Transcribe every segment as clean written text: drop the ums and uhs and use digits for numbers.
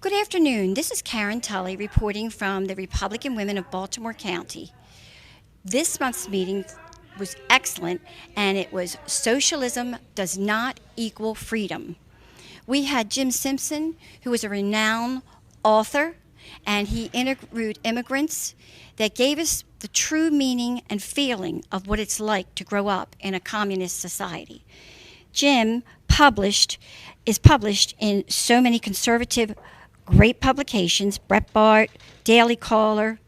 Good afternoon. This is Karen Tully reporting from the Republican Women of Baltimore County. This month's meeting was excellent, and it was Socialism Does Not Equal Freedom. We had Jim Simpson, who is a renowned author, and he interviewed immigrants that gave us the true meaning and feeling of what it's like to grow up in a communist society. Jim is published in so many conservative great publications, Breitbart, Daily Caller,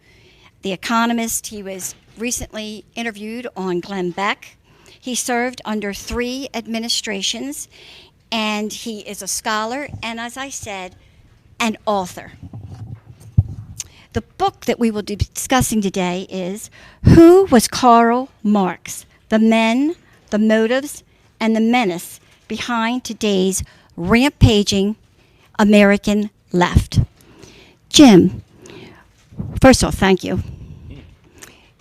The Economist. He was recently interviewed on Glenn Beck. He served under 3 administrations, and he is a scholar and, as I said, an author. The book that we will be discussing today is Who Was Karl Marx? The Men, the Motives, and the Menace Behind Today's Rampaging American Left. Jim, first of all, thank you.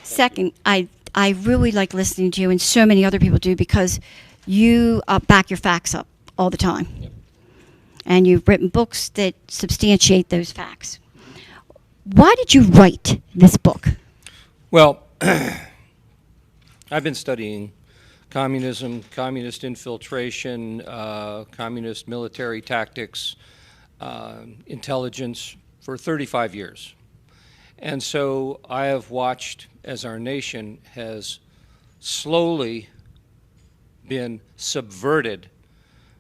Second, I really like listening to you, and so many other people do, because you back your facts up all the time. Yep. And you've written books that substantiate those facts. Why did you write this book? Well, I've been studying communism, communist infiltration, communist military tactics, intelligence for 35 years. And so I have watched as our nation has slowly been subverted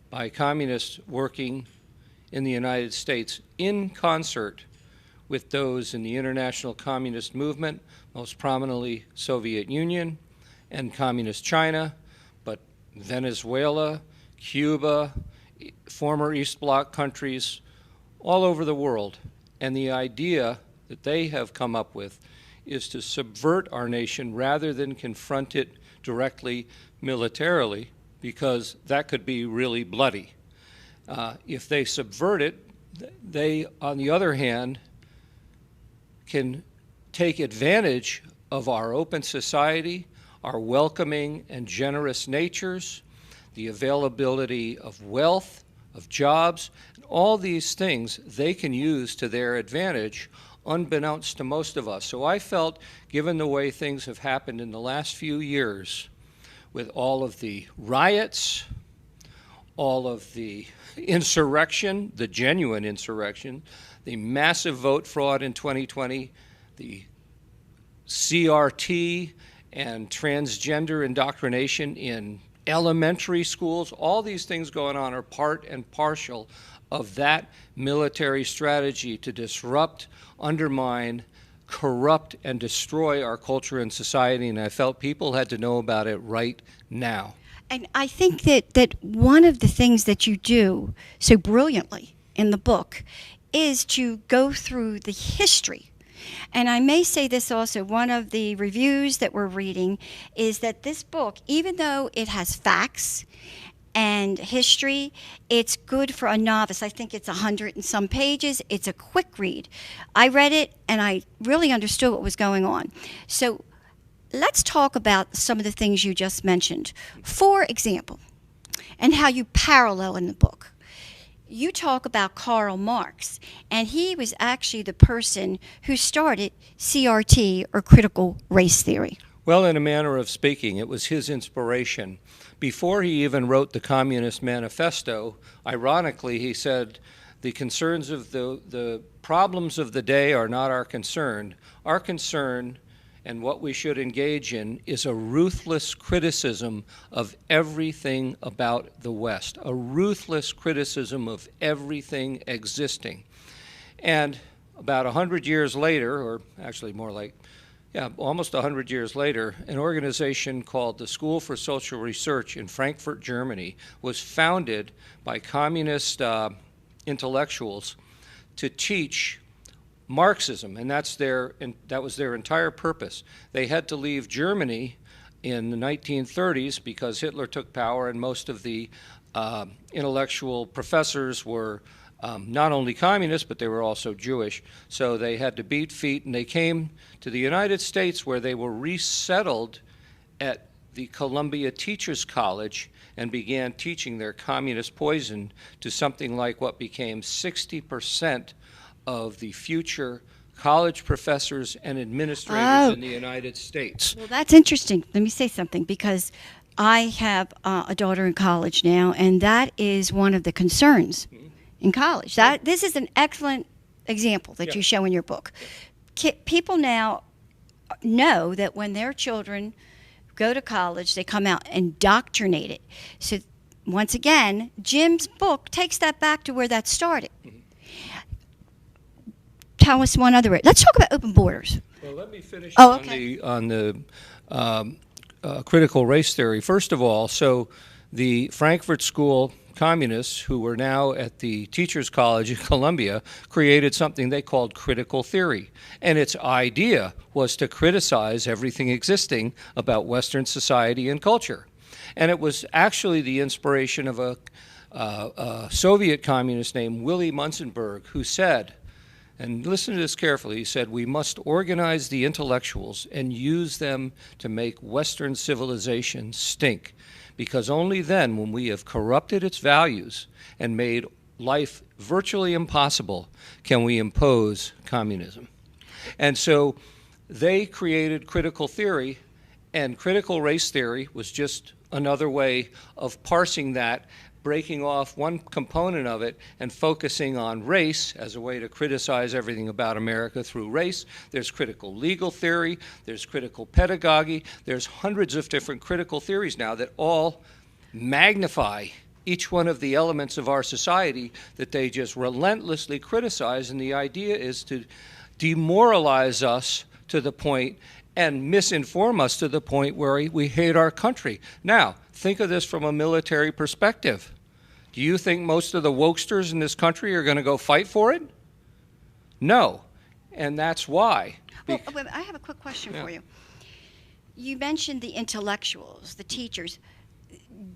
by communists working in the United States in concert with those in the international communist movement, most prominently Soviet Union and Communist China, but Venezuela, Cuba, former East Bloc countries, all over the world. And the idea that they have come up with is to subvert our nation rather than confront it directly militarily, because that could be really bloody. If they subvert it, they, on the other hand, can take advantage of our open society, our welcoming and generous natures, the availability of wealth, of jobs, all these things they can use to their advantage, unbeknownst to most of us. So I felt, given the way things have happened in the last few years, with all of the riots, all of the insurrection, the genuine insurrection, the massive vote fraud in 2020, the CRT and transgender indoctrination in elementary schools, all these things going on are part and parcel of that military strategy to disrupt, undermine, corrupt, and destroy our culture and society, and I felt people had to know about it right now. And I think that one of the things that you do so brilliantly in the book is to go through the history. And I may say this also, one of the reviews that we're reading is that this book, even though it has facts and history, it's good for a novice. I think it's 100 and some pages. It's a quick read. I read it and I really understood what was going on. So let's talk about some of the things you just mentioned. For example, and how you parallel in the book. You talk about Karl Marx, and he was actually the person who started CRT, or critical race theory. Well, in a manner of speaking, it was his inspiration. Before he even wrote the Communist Manifesto, ironically, he said, the concerns of the problems of the day are not our concern. Our concern and what we should engage in is a ruthless criticism of everything about the West, a ruthless criticism of everything existing. And about 100 years later, or actually more like, almost 100 years later, an organization called the School for Social Research in Frankfurt, Germany, was founded by communist intellectuals to teach Marxism, and that was their entire purpose. They had to leave Germany in the 1930s because Hitler took power, and most of the intellectual professors were not only communists, but they were also Jewish. So they had to beat feet, and they came to the United States, where they were resettled at the Columbia Teachers College and began teaching their communist poison to something like what became 60% of the future college professors and administrators in the United States. Well, that's interesting. Let me say something, because I have a daughter in college now, and that is one of the concerns in college. This is an excellent example that you show in your book. People now know that when their children go to college, they come out indoctrinated. So once again, Jim's book takes that back to where that started. Tell us one other way. Let's talk about open borders. Well, let me finish okay. on the critical race theory. First of all, so the Frankfurt School communists, who were now at the Teachers College in Columbia, created something they called critical theory. And its idea was to criticize everything existing about Western society and culture. And it was actually the inspiration of a Soviet communist named Willy Munzenberg, who said, and listen to this carefully, he said, "We must organize the intellectuals and use them to make Western civilization stink. Because only then, when we have corrupted its values and made life virtually impossible, can we impose communism." And so they created critical theory, and critical race theory was just another way of parsing that, breaking off one component of it and focusing on race as a way to criticize everything about America through race. There's critical legal theory, there's critical pedagogy, there's hundreds of different critical theories now that all magnify each one of the elements of our society that they just relentlessly criticize, and the idea is to demoralize us to the point and misinform us to the point where we hate our country. Now, think of this from a military perspective. Do you think most of the wokesters in this country are going to go fight for it? No. And that's why. Well, I have a quick question for you. You mentioned the intellectuals, the teachers.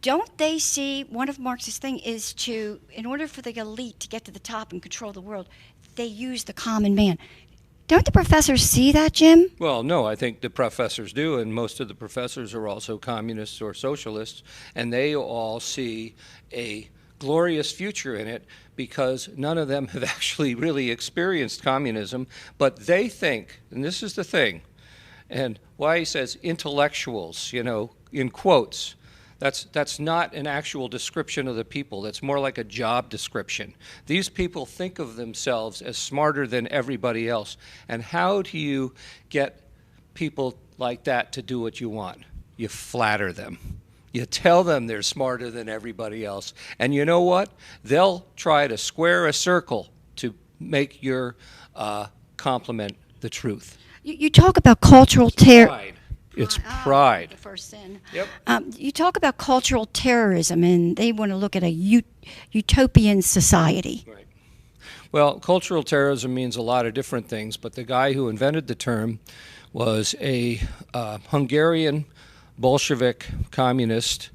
Don't they see, one of Marx's things is to, in order for the elite to get to the top and control the world, they use the common man. Don't the professors see that, Jim? Well, no, I think the professors do, and most of the professors are also communists or socialists, and they all see a glorious future in it because none of them have actually really experienced communism, but they think, and this is the thing, and why he says intellectuals, you know, in quotes, that's not an actual description of the people. That's more like a job description. These people think of themselves as smarter than everybody else. And how do you get people like that to do what you want? You flatter them. You tell them they're smarter than everybody else. And you know what? They'll try to square a circle to make your compliment the truth. You talk about cultural terrorism. It's pride. The first sin. Yep. You talk about cultural terrorism, and they want to look at a utopian society. Right. Well, cultural terrorism means a lot of different things, but the guy who invented the term was a Hungarian Bolshevik communist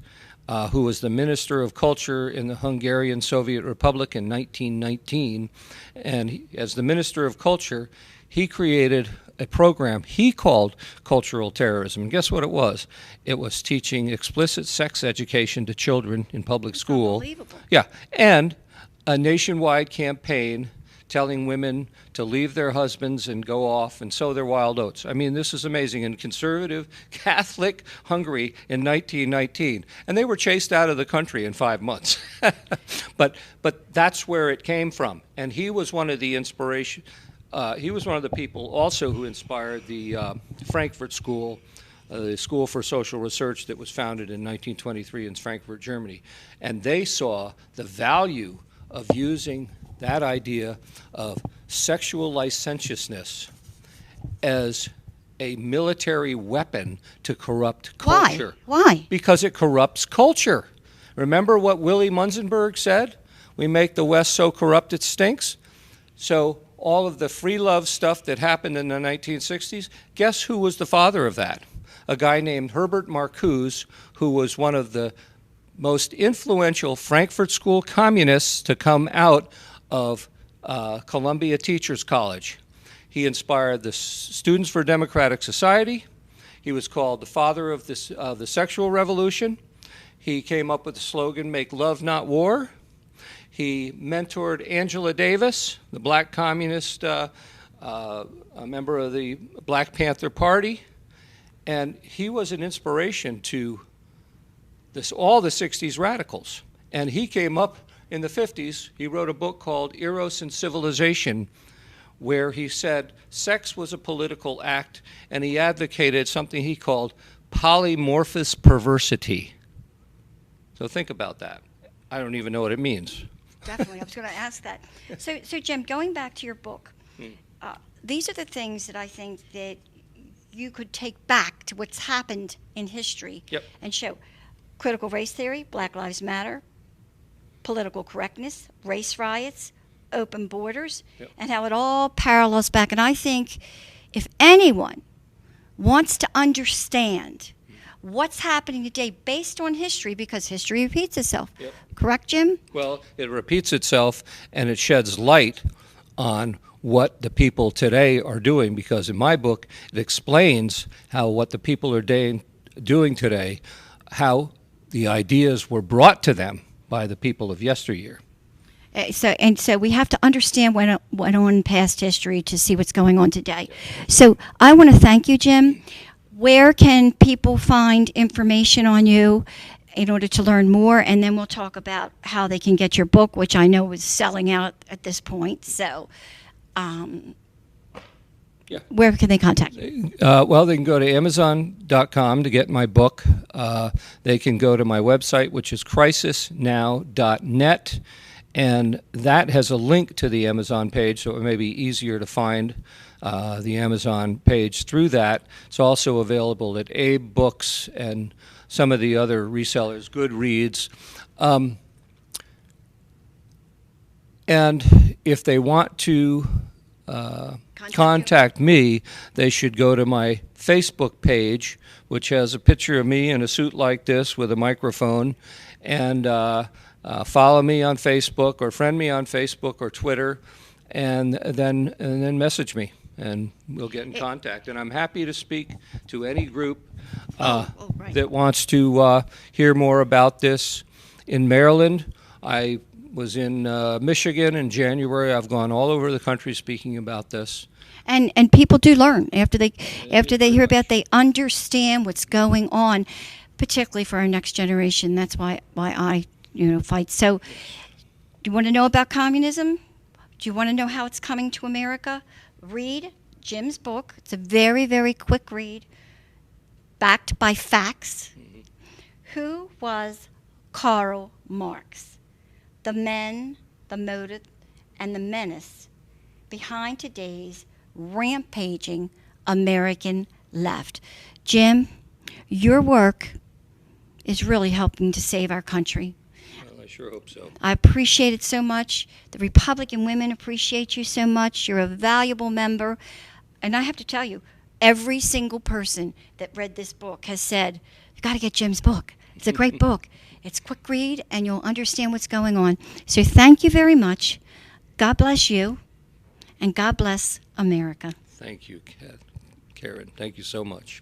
who was the Minister of Culture in the Hungarian Soviet Republic in 1919. And as the Minister of Culture, he created a program he called cultural terrorism. And guess what it was? It was teaching explicit sex education to children in public school. Unbelievable. Yeah, and a nationwide campaign telling women to leave their husbands and go off and sow their wild oats. I mean, this is amazing. In conservative Catholic Hungary in 1919. And they were chased out of the country in 5 months. But that's where it came from. And he was one of the inspiration. He was one of the people also who inspired the Frankfurt School, the School for Social Research that was founded in 1923 in Frankfurt, Germany. And they saw the value of using that idea of sexual licentiousness as a military weapon to corrupt culture. Why? Because it corrupts culture. Remember what Willy Munzenberg said? We make the West so corrupt it stinks. So all of the free love stuff that happened in the 1960s, guess who was the father of that? A guy named Herbert Marcuse, who was one of the most influential Frankfurt School communists to come out of Columbia Teachers College. He inspired the Students for Democratic Society. He was called the father of the sexual revolution. He came up with the slogan, "Make love, not war." He mentored Angela Davis, the black communist, a member of the Black Panther Party. And he was an inspiration to all the 60s radicals. And he came up in the 50s. He wrote a book called Eros and Civilization, where he said sex was a political act, and he advocated something he called polymorphous perversity. So think about that. I don't even know what it means. Definitely, I was going to ask that. So Jim, going back to your book, these are the things that I think that you could take back to what's happened in history. Yep. And show critical race theory, Black Lives Matter, political correctness, race riots, open borders, yep, and how it all parallels back. And I think if anyone wants to understand what's happening today based on history, because history repeats itself. Yep. Correct, Jim? Well, it repeats itself, and it sheds light on what the people today are doing, because in my book it explains how what the people are doing today, how the ideas were brought to them by the people of yesteryear. So we have to understand what went on in past history to see what's going on today. So I want to thank you, Jim. Where can people find information on you in order to learn more? And then we'll talk about how they can get your book, which I know is selling out at this point. So where can they contact you? Well, they can go to Amazon.com to get my book. They can go to my website, which is crisisnow.net. And that has a link to the Amazon page, so it may be easier to find the Amazon page through that. It's also available at Abe Books and some of the other resellers, Goodreads. And if they want to contact me, they should go to my Facebook page, which has a picture of me in a suit like this with a microphone, and follow me on Facebook or friend me on Facebook or Twitter, and then message me, and we'll get in contact. And I'm happy to speak to any group that wants to hear more about this. In Maryland, I was in Michigan in January. I've gone all over the country speaking about this. And people do learn after they hear about it, they understand what's going on, particularly for our next generation. That's why I fight. So, do you want to know about communism? Do you want to know how it's coming to America? Read Jim's book. It's a very, very quick read, backed by facts. Mm-hmm. Who was Karl Marx? The men, the motive, and the menace behind today's rampaging American left. Jim, your work is really helping to save our country. I sure hope so. I appreciate it so much. The Republican women appreciate you so much. You're a valuable member. And I have to tell you, every single person that read this book has said, you've got to get Jim's book. It's a great book. It's a quick read, and you'll understand what's going on. So thank you very much. God bless you, and God bless America. Thank you, Karen. Thank you so much.